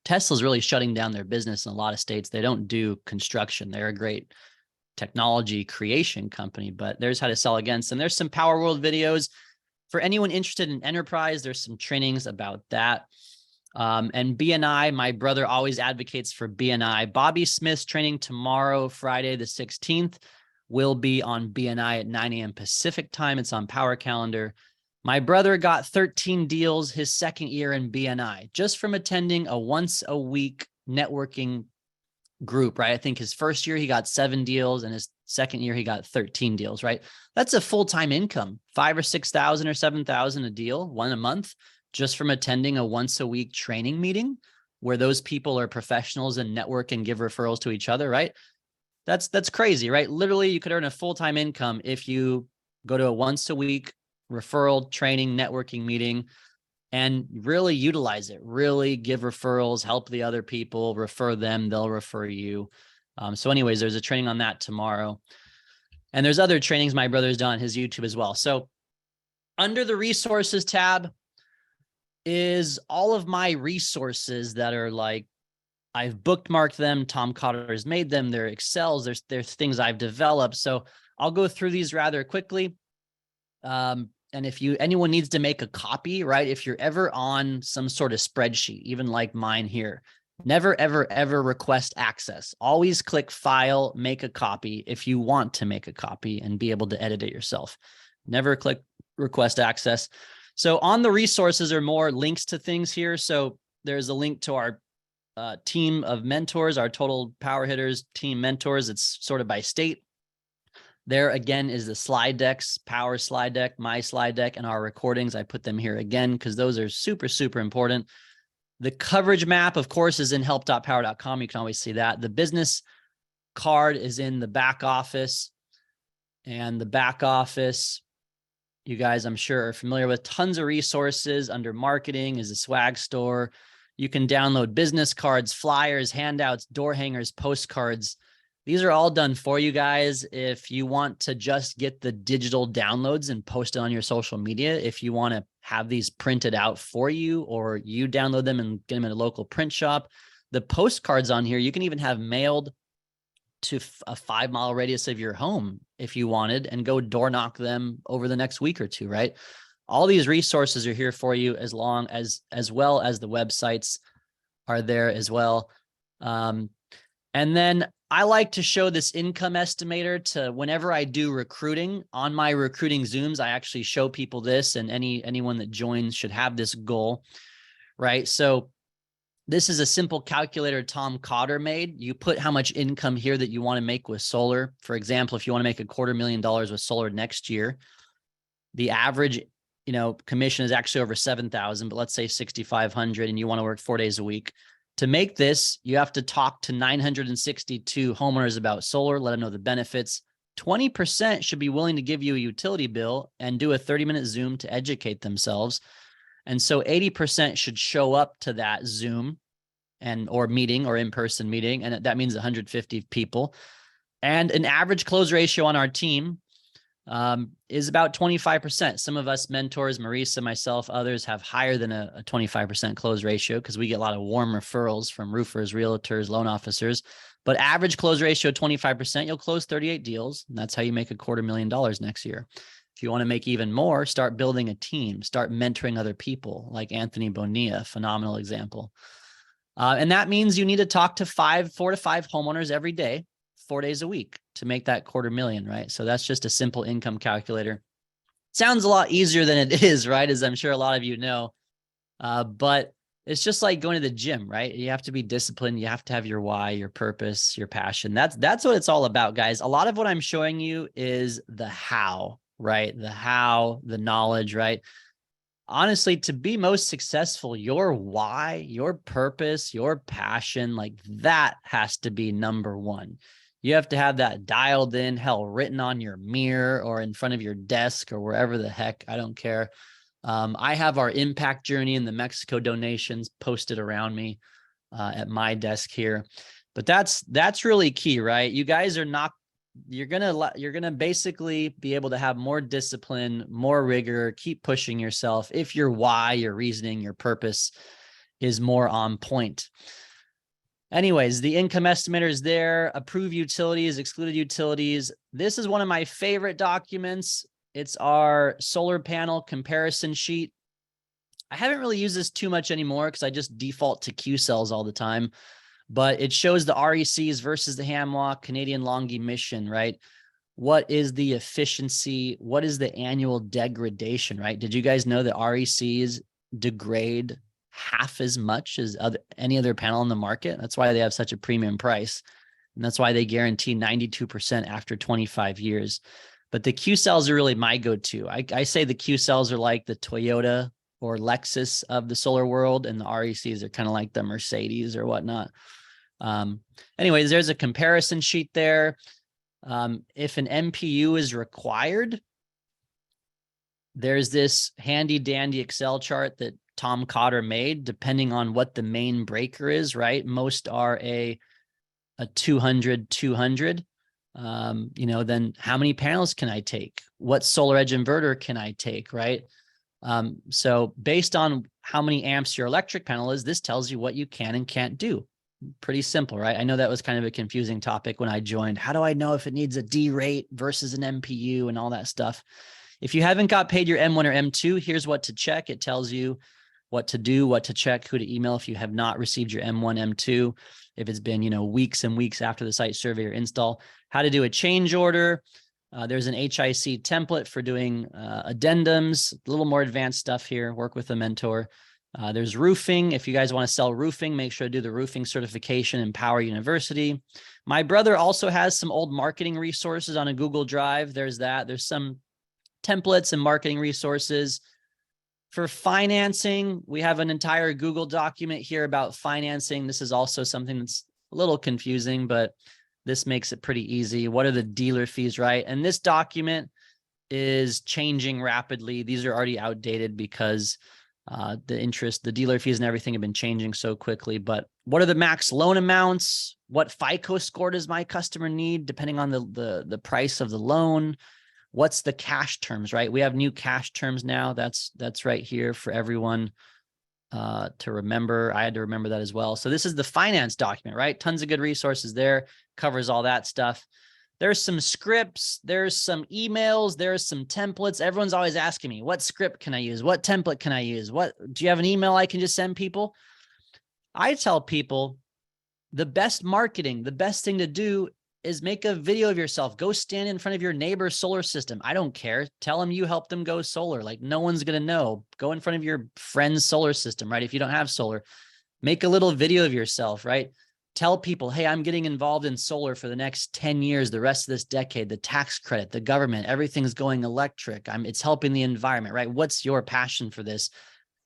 Speaker 4: Tesla's really shutting down their business in a lot of states. They don't do construction. They're a great technology creation company, but there's how to sell against. And there's some Power World videos. For anyone interested in enterprise, there's some trainings about that. And BNI, my brother always advocates for BNI. Bobby Smith's training tomorrow, Friday the 16th, will be on BNI at 9 a.m. Pacific time. It's on Power Calendar. My brother got 13 deals his second year in BNI just from attending a once a week networking group, right? I think his first year he got 7 deals and his second year he got 13 deals, right? That's a full-time income, 5,000 or 6,000 or 7,000 a deal, one a month, just from attending a once a week training meeting where those people are professionals and network and give referrals to each other, right? That's crazy, right? Literally, you could earn a full-time income if you go to a once a week referral training networking meeting and really utilize it, really give referrals, help the other people, refer them, they'll refer you. So anyways, there's a training on that tomorrow. And there's other trainings my brother's done on his YouTube as well. So under the resources tab is all of my resources that are like, I've bookmarked them. Tom Cotter has made them. They're Excels. There's things I've developed. So I'll go through these rather quickly. And if anyone needs to make a copy, right? If you're ever on some sort of spreadsheet, even like mine here, never, ever, ever request access. Always click File, make a copy if you want to make a copy and be able to edit it yourself. Never click Request Access. So on the resources are more links to things here. So there's a link to our team of mentors, our total power hitters team mentors. It's sort of by state. There again is the slide decks, Power slide deck, my slide deck, and our recordings. I put them here again because those are super, super important. The coverage map, of course, is in help.power.com. You can always see that. The business card is in the back office. And the back office, you guys, I'm sure, are familiar with tons of resources. Under marketing is a swag store. You can download business cards, flyers, handouts, door hangers, postcards. These are all done for you guys. If you want to just get the digital downloads and post it on your social media, if you want to have these printed out for you or you download them and get them in a local print shop, the postcards on here, you can even have mailed to a 5-mile radius of your home if you wanted and go door knock them over the next week or two, right? All these resources are here for you as well as the websites are there as well. And then I like to show this income estimator to whenever I do recruiting. On my recruiting Zooms, I actually show people this, and anyone that joins should have this goal, right? So this is a simple calculator Tom Cotter made. You put how much income here that you want to make with solar. For example, if you want to make $250,000 with solar next year, the average, commission is actually over 7,000, but let's say 6,500, and you want to work 4 days a week. To make this, you have to talk to 962 homeowners about solar, let them know the benefits. 20% should be willing to give you a utility bill and do a 30-minute Zoom to educate themselves. And so 80% should show up to that Zoom or meeting or in-person meeting. And that means 150 people. And an average close ratio on our team is about 25%. Some of us mentors, Marisa, myself, others have higher than a 25% close ratio because we get a lot of warm referrals from roofers, realtors, loan officers. But average close ratio, 25%, you'll close 38 deals. And that's how you make $250,000 next year. If you want to make even more, start building a team, start mentoring other people like Anthony Bonilla, phenomenal example. And that means you need to talk to 4 to 5 homeowners every day, 4 days a week to make that $250,000, right? So that's just a simple income calculator. Sounds a lot easier than it is, right? As I'm sure a lot of you know. But it's just like going to the gym, right? You have to be disciplined. You have to have your why, your purpose, your passion. That's what it's all about, guys. A lot of what I'm showing you is the how, right? The how, the knowledge, right? Honestly, to be most successful, your why, your purpose, your passion, like that has to be number one. You have to have that dialed in, hell, written on your mirror or in front of your desk or wherever the heck, I don't care. I have our impact journey and the Mexico donations posted around me at my desk here. But that's really key, right? You guys are not, you're gonna basically be able to have more discipline, more rigor, keep pushing yourself if your why, your reasoning, your purpose is more on point. Anyways, the income estimator is there, approved utilities, excluded utilities. This is one of my favorite documents. It's our solar panel comparison sheet. I haven't really used this too much anymore because I just default to Q cells all the time. But it shows the RECs versus the Hamlock, Canadian long emission, right? What is the efficiency? What is the annual degradation, right? Did you guys know that RECs degrade half as much as any other panel in the market? That's why they have such a premium price. And that's why they guarantee 92% after 25 years. But the Q cells are really my go-to. I say the Q cells are like the Toyota or Lexus of the solar world, and the RECs are kind of like the Mercedes or whatnot. Anyways, there's a comparison sheet there. If an MPU is required, there's this handy dandy Excel chart that Tom Cotter made, depending on what the main breaker is, right? Most are a 200. Then how many panels can I take? What solar edge inverter can I take, right? So based on how many amps your electric panel is, this tells you what you can and can't do. Pretty simple, right? I know that was kind of a confusing topic when I joined. How do I know if it needs a D rate versus an MPU and all that stuff? If you haven't got paid your M1 or M2, here's what to check. It tells you what to do, what to check, who to email if you have not received your M1, M2, if it's been, weeks and weeks after the site survey or install, how to do a change order. There's an HIC template for doing addendums, a little more advanced stuff here, work with a mentor. There's roofing. If you guys want to sell roofing, make sure to do the roofing certification in Powur University. My brother also has some old marketing resources on a Google Drive. There's that. There's some templates and marketing resources. For financing, we have an entire Google document here about financing. This is also something that's a little confusing, but this makes it pretty easy. What are the dealer fees, right? And this document is changing rapidly. These are already outdated because the dealer fees and everything have been changing so quickly. But what are the max loan amounts? What FICO score does my customer need, depending on the price of the loan? What's the cash terms, right? We have new cash terms now. That's right here for everyone to remember. I had to remember that as well. So this is the finance document, right? Tons of good resources there, covers all that stuff. There's some scripts, there's some emails, there's some templates. Everyone's always asking me, what script can I use? What template can I use? Do you have an email I can just send people? I tell people the best marketing, the best thing to do is make a video of yourself. Go stand in front of your neighbor's solar system. I don't care. Tell them you helped them go solar. Like no one's going to know. Go in front of your friend's solar system, right? If you don't have solar, make a little video of yourself, right? Tell people, hey, I'm getting involved in solar for the next 10 years, the rest of this decade, the tax credit, the government, everything's going electric. It's helping the environment, right? What's your passion for this?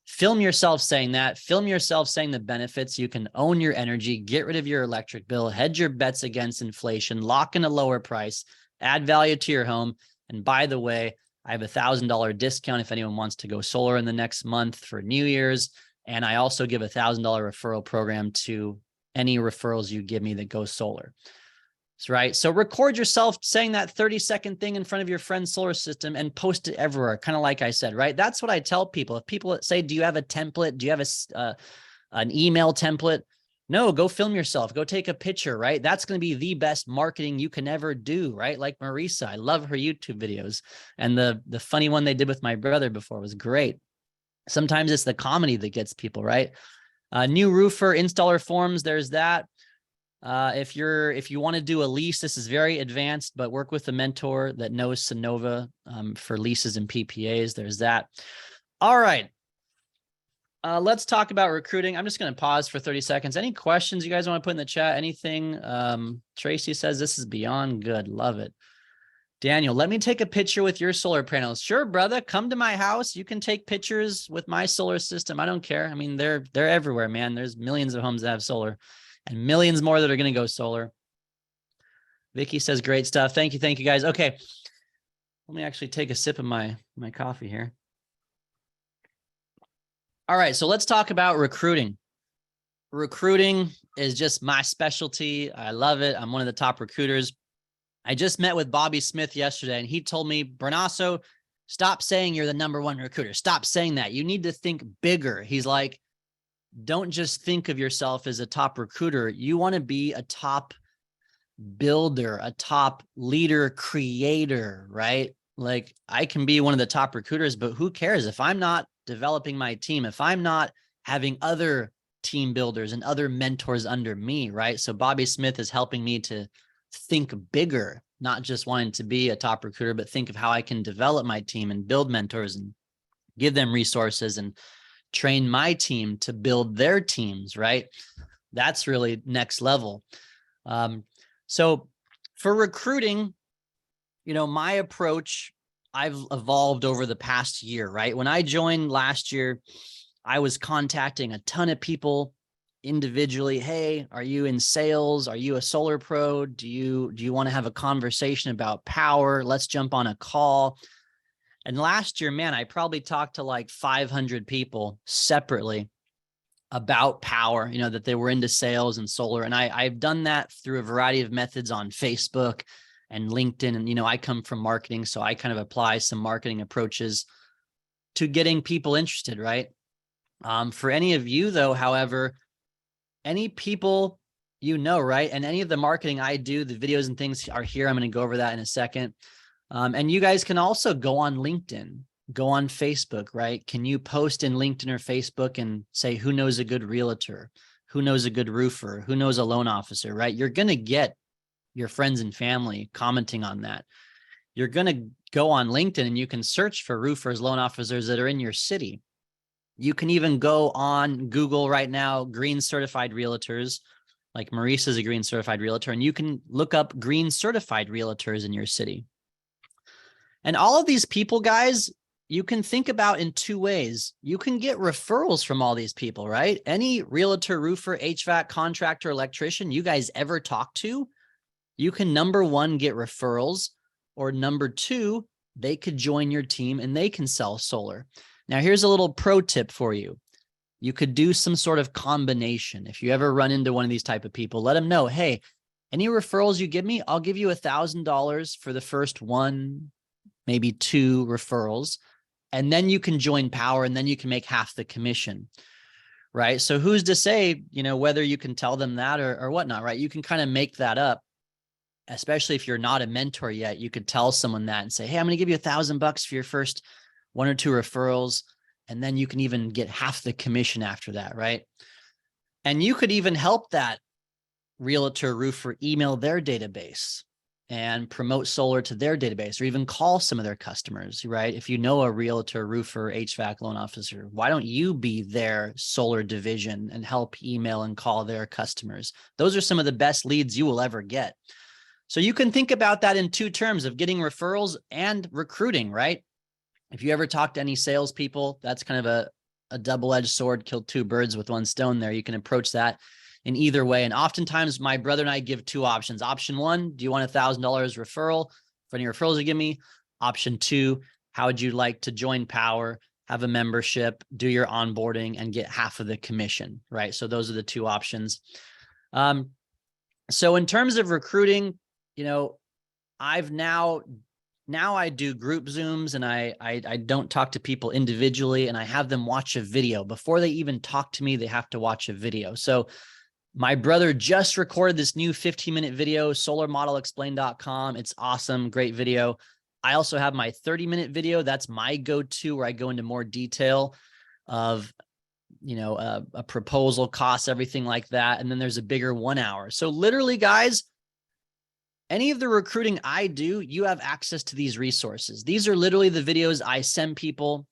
Speaker 4: Film yourself saying that. Film yourself saying the benefits. You can own your energy, get rid of your electric bill, hedge your bets against inflation, lock in a lower price, add value to your home. And by the way, I have $1,000 discount if anyone wants to go solar in the next month for New Year's. And I also give $1,000 referral program to any referrals you give me that go solar. That's right. So record yourself saying that 30-second thing in front of your friend's solar system and post it everywhere. Kind of like I said, right? That's what I tell people. If people say, do you have a template? Do you have an email template? No, go film yourself. Go take a picture, right? That's going to be the best marketing you can ever do, right? Like Marisa, I love her YouTube videos. And the funny one they did with my brother before was great. Sometimes it's the comedy that gets people, right? New roofer installer forms, there's that. If you want to do a lease, this is very advanced, but work with a mentor that knows Sonova for leases and PPAs. There's that. All right. Let's talk about recruiting. I'm just going to pause for 30 seconds. Any questions you guys want to put in the chat? Anything? Tracy says this is beyond good. Love it. Daniel, let me take a picture with your solar panels. Sure, brother. Come to my house. You can take pictures with my solar system. I don't care. I mean, they're everywhere, man. There's millions of homes that have solar and millions more that are going to go solar. Vicky says great stuff. Thank you. Thank you, guys. Okay. Let me actually take a sip of my coffee here. All right. So let's talk about recruiting. Recruiting is just my specialty. I love it. I'm one of the top recruiters. I just met with Bobby Smith yesterday, and he told me, Brunasso, stop saying you're the #1 recruiter. Stop saying that. You need to think bigger. He's like, don't just think of yourself as a top recruiter. You want to be a top builder, a top leader, creator, right? Like, I can be one of the top recruiters, but who cares if I'm not developing my team, if I'm not having other team builders and other mentors under me, right? So Bobby Smith is helping me to think bigger, not just wanting to be a top recruiter, but think of how I can develop my team and build mentors and give them resources and train my team to build their teams, right? That's really next level. So for recruiting, my approach, I've evolved over the past year, right? When I joined last year, I was contacting a ton of people individually. Hey, are you in sales? Are you a solar pro? Do you want to have a conversation about power? Let's jump on a call. And last year, man, I probably talked to like 500 people separately about power, that they were into sales and solar. And I've done that through a variety of methods on Facebook and LinkedIn. And, I come from marketing, so I kind of apply some marketing approaches to getting people interested, right? For any of you though, however, any people, right? And any of the marketing I do, the videos and things are here. I'm going to go over that in a second. And you guys can also go on LinkedIn, go on Facebook, right? Can you post in LinkedIn or Facebook and say, who knows a good realtor? Who knows a good roofer? Who knows a loan officer, right? You're going to get your friends and family commenting on that. You're going to go on LinkedIn and you can search for roofers, loan officers that are in your city. You can even go on Google right now, green certified realtors, like Marisa is a green certified realtor, and you can look up green certified realtors in your city. And all of these people, guys, you can think about in two ways. You can get referrals from all these people, right? Any realtor, roofer, HVAC contractor, electrician you guys ever talk to, you can #1 get referrals, or #2, they could join your team and they can sell solar. Now, here's a little pro tip for you. You could do some sort of combination. If you ever run into one of these type of people, let them know, hey, any referrals you give me, I'll give you $1,000 for the first 1, maybe 2 referrals. And then you can join Powur and then you can make half the commission, right? So who's to say, whether you can tell them that or whatnot, right? You can kind of make that up, especially if you're not a mentor yet. You could tell someone that and say, hey, I'm going to give you $1,000 for your first 1 or 2 referrals. And then you can even get half the commission after that, right? And you could even help that realtor, roofer email their database and promote solar to their database, or even call some of their customers, right? If you know a realtor, roofer, HVAC loan officer, why don't you be their solar division and help email and call their customers? Those are some of the best leads you will ever get. So you can think about that in 2 terms of getting referrals and recruiting, right? If you ever talk to any salespeople, that's kind of a double-edged sword, kill 2 birds with 1 stone there. You can approach that in either way. And oftentimes my brother and I give 2 options. Option 1, do you want $1,000 referral for any referrals you give me? Option 2, How would you like to join Powur, have a membership, do your onboarding, and get half of the commission, right? So those are the two options. So in terms of recruiting, you know, I've now I do group Zooms, and I don't talk to people individually, and I have them watch a video. Before they even talk to me, they have to watch a video. So my brother just recorded this new 15-minute video, solarmodelexplained.com. It's awesome, great video. I also have my 30-minute video. That's my go-to, where I go into more detail of, you know, a proposal, costs, everything like that. And then there's a bigger 1 hour. So literally, guys, any of the recruiting I do, you have access to these resources. These are literally the videos I send people.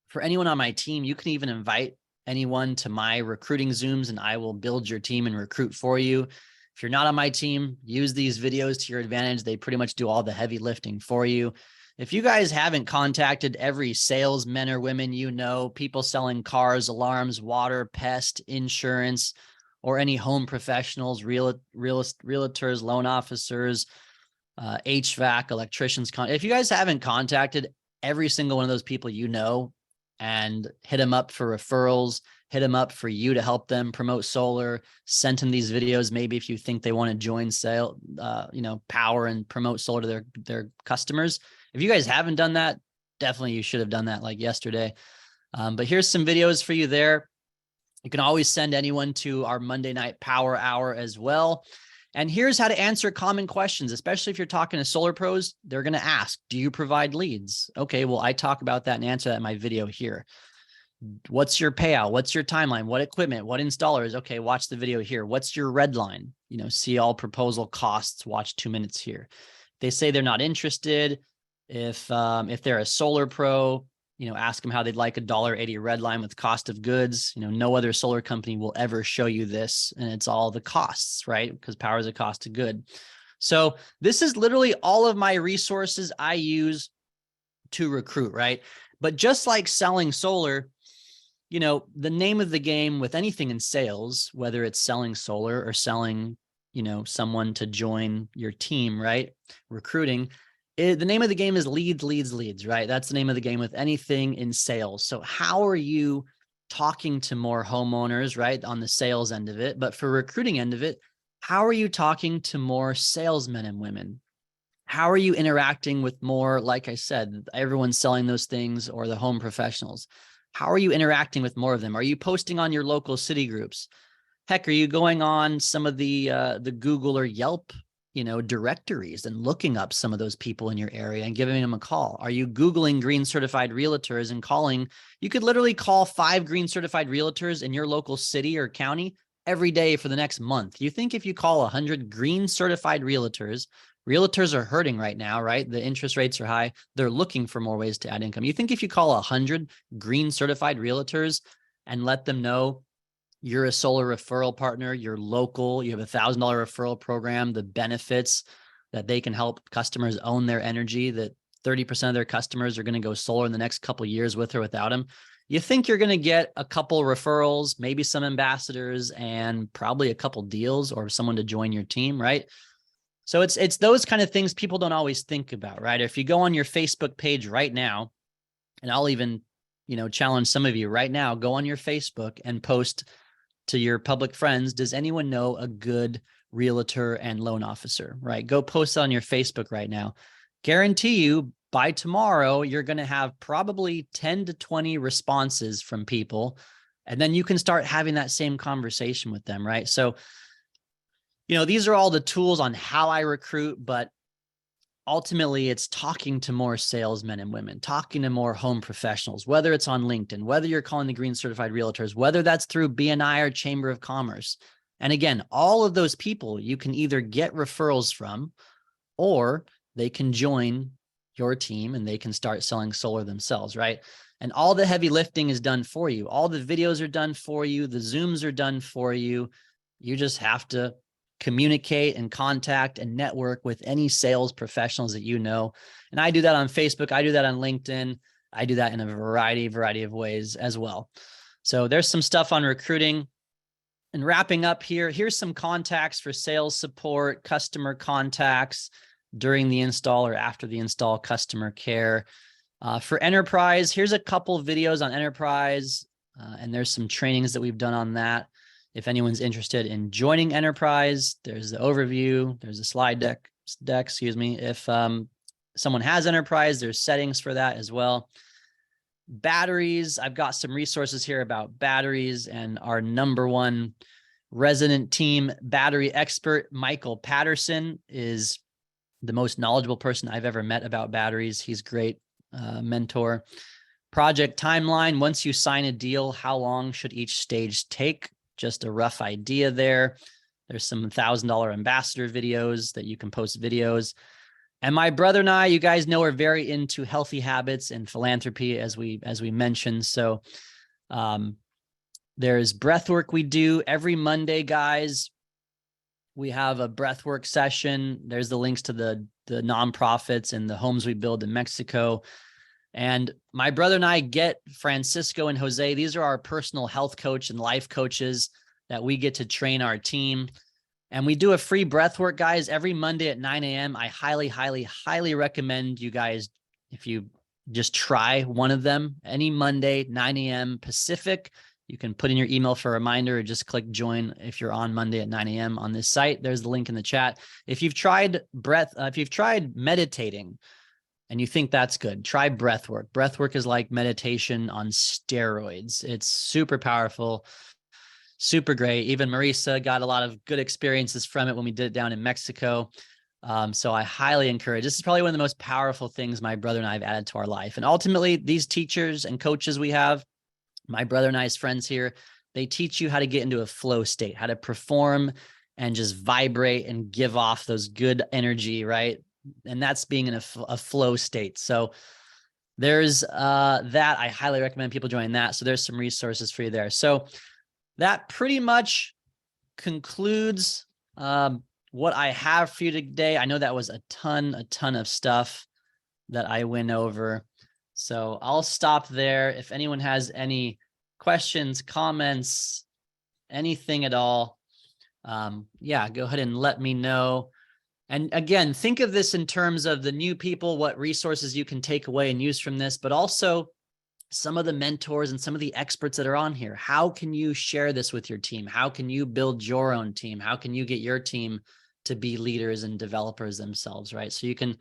Speaker 4: For anyone on my team, you can even invite anyone to my recruiting Zooms, and I will build your team and recruit for you. If you're not on my team, use these videos to your advantage. They pretty much do all the heavy lifting for you. If you guys haven't contacted every salesman or women, you know, people selling cars, alarms, water, pest, insurance, or any home professionals, realtors, loan officers, HVAC, electricians. If you guys haven't contacted every single one of those people, you know, and hit them up for referrals, hit them up for you to help them promote solar, send them these videos. Maybe if you think they want to join Powur and promote solar to their customers. If you guys haven't done that, definitely you should have done that like yesterday. But here's some videos for you there. You can always send anyone to our Monday night Powur hour as well. And here's how to answer common questions, especially if you're talking to solar pros. They're going to ask, do you provide leads? Okay, well, I talk about that and answer that in my video here. What's your payout? What's your timeline? What equipment? What installers? Okay, watch the video here. What's your red line? You know, see all proposal costs, watch 2 minutes here. They say they're not interested. If they're a solar pro, you know, ask them how they'd like $1.80 red line with cost of goods. You know, no other solar company will ever show you this, and it's all the costs, right? Because Powur is a cost of good. So this is literally all of my resources I use to recruit, right? But just like selling solar, you know, the name of the game with anything in sales, whether it's selling solar or selling, you know, someone to join your team, right? Recruiting. The name of the game is leads, right? That's the name of the game with anything in sales. So how are you talking to more homeowners, right? On the sales end of it, but for recruiting end of it, how are you talking to more salesmen and women? How are you interacting with more, like I said, everyone's selling those things, or the home professionals? How are you interacting with more of them? Are you posting on your local city groups? Heck, are you going on some of the Google or Yelp, you know, directories and looking up some of those people in your area and giving them a call? Are you Googling green certified realtors and calling? You could literally call 5 green certified realtors in your local city or county every day for the next month. You think if you call 100 green certified realtors are hurting right now, right? The interest rates are high. They're looking for more ways to add income. You think if you call 100 green certified realtors and let them know you're a solar referral partner, you're local, you have $1,000 referral program, the benefits that they can help customers own their energy, that 30% of their customers are going to go solar in the next couple of years with or without them. You think you're going to get a couple referrals, maybe some ambassadors, and probably a couple deals or someone to join your team, right? So it's those kind of things people don't always think about, right? If you go on your Facebook page right now, and I'll even, you know, challenge some of you right now, go on your Facebook and post to your public friends, does anyone know a good realtor and loan officer, right? Go post on your Facebook right now. Guarantee you by tomorrow, you're going to have probably 10 to 20 responses from people. And then you can start having that same conversation with them, right? So, you know, these are all the tools on how I recruit, but ultimately it's talking to more salesmen and women, talking to more home professionals, whether it's on LinkedIn, whether you're calling the green certified realtors, whether that's through BNI or Chamber of Commerce. And again, all of those people you can either get referrals from, or they can join your team and they can start selling solar themselves, right? And all the heavy lifting is done for you. All the videos are done for you. The Zooms are done for you. You just have to communicate and contact and network with any sales professionals that you know. And I do that on Facebook. I do that on LinkedIn. I do that in a variety of ways as well. So there's some stuff on recruiting. And wrapping up here, here's some contacts for sales support, customer contacts during the install or after the install, customer care. For enterprise, here's a couple videos on enterprise, and there's some trainings that we've done on that. If anyone's interested in joining enterprise, there's the overview, there's a slide deck, excuse me. If someone has enterprise, there's settings for that as well. Batteries, I've got some resources here about batteries, and our #1 resident team battery expert, Michael Patterson, is the most knowledgeable person I've ever met about batteries. He's great mentor. Project timeline, once you sign a deal, how long should each stage take? Just a rough idea there. There's some $1,000 ambassador videos that you can post videos. And my brother and I, you guys know, are very into healthy habits and philanthropy, as we mentioned. So there's breath work we do every Monday, guys. We have a breath work session. There's the links to the nonprofits and the homes we build in Mexico. And my brother and I get Francisco and Jose. These are our personal health coach and life coaches that we get to train our team. And we do a free breath work, guys, every Monday at 9 a.m. I highly, highly, highly recommend you guys, if you just try one of them, any Monday, 9 a.m. Pacific. You can put in your email for a reminder or just click join if you're on Monday at 9 a.m. on this site. There's the link in the chat. If you've tried if you've tried meditating and you think that's good, try breath work. Breath work is like meditation on steroids. It's super powerful, super great. Even Marisa got a lot of good experiences from it when we did it down in Mexico. So I highly encourage. This is probably one of the most powerful things my brother and I have added to our life. And ultimately, these teachers and coaches we have, my brother and I's friends here, they teach you how to get into a flow state, how to perform and just vibrate and give off those good energy, right? And that's being in a flow state. So there's that. I highly recommend people join that. So there's some resources for you there. So that pretty much concludes what I have for you today. I know that was a ton of stuff that I went over. So I'll stop there. If anyone has any questions, comments, anything at all, yeah, go ahead and let me know. And again, think of this in terms of the new people, what resources you can take away and use from this, but also some of the mentors and some of the experts that are on here. How can you share this with your team? How can you build your own team? How can you get your team to be leaders and developers themselves, right? So you can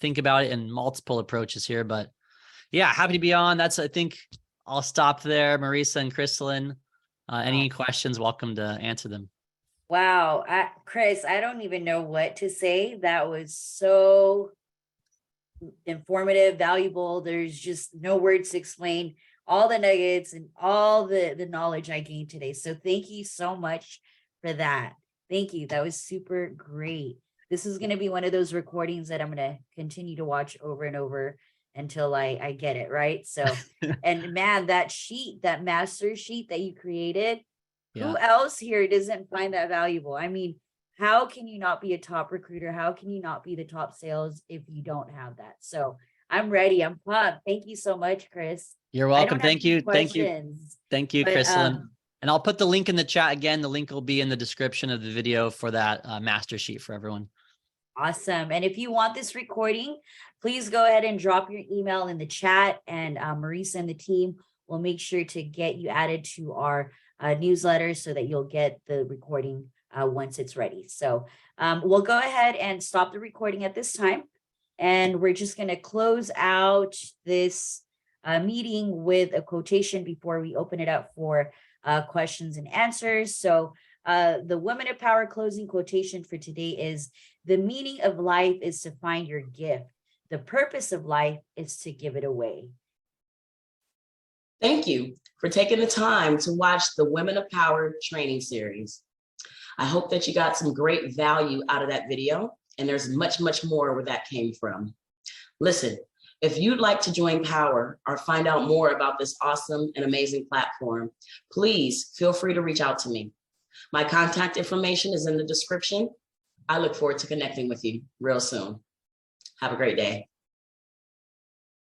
Speaker 4: think about it in multiple approaches here, but yeah, happy to be on. I think I'll stop there. Marisa and Crystalline, any questions, welcome to answer them.
Speaker 1: Wow. Chris, I don't even know what to say. That was so informative, valuable. There's just no words to explain all the nuggets and all the knowledge I gained today. So thank you so much for that. Thank you. That was super great. This is going to be one of those recordings that I'm going to continue to watch over and over until I get it right. So, and man, that sheet, that master sheet that you created, who else here doesn't find that valuable? I mean, how can you not be a top recruiter? How can you not be the top sales if you don't have that? So I'm ready. I'm pumped. Thank you so much, Chris.
Speaker 4: You're welcome. Thank you. Thank you,
Speaker 1: but,
Speaker 4: Crystalline. And I'll put the link in the chat again. The link will be in the description of the video for that master sheet for everyone.
Speaker 1: Awesome. And if you want this recording, please go ahead and drop your email in the chat, and Marisa and the team will make sure to get you added to our newsletter so that you'll get the recording once it's ready. So we'll go ahead and stop the recording at this time. And we're just going to close out this meeting with a quotation before we open it up for questions and answers. So the Women of Power closing quotation for today is: the meaning of life is to find your gift. The purpose of life is to give it away.
Speaker 3: Thank you for taking the time to watch the Women of Power training series. I hope that you got some great value out of that video, and there's much, much more where that came from. Listen, if you'd like to join Power or find out more about this awesome and amazing platform, please feel free to reach out to me. My contact information is in the description. I look forward to connecting with you real soon. Have a great day.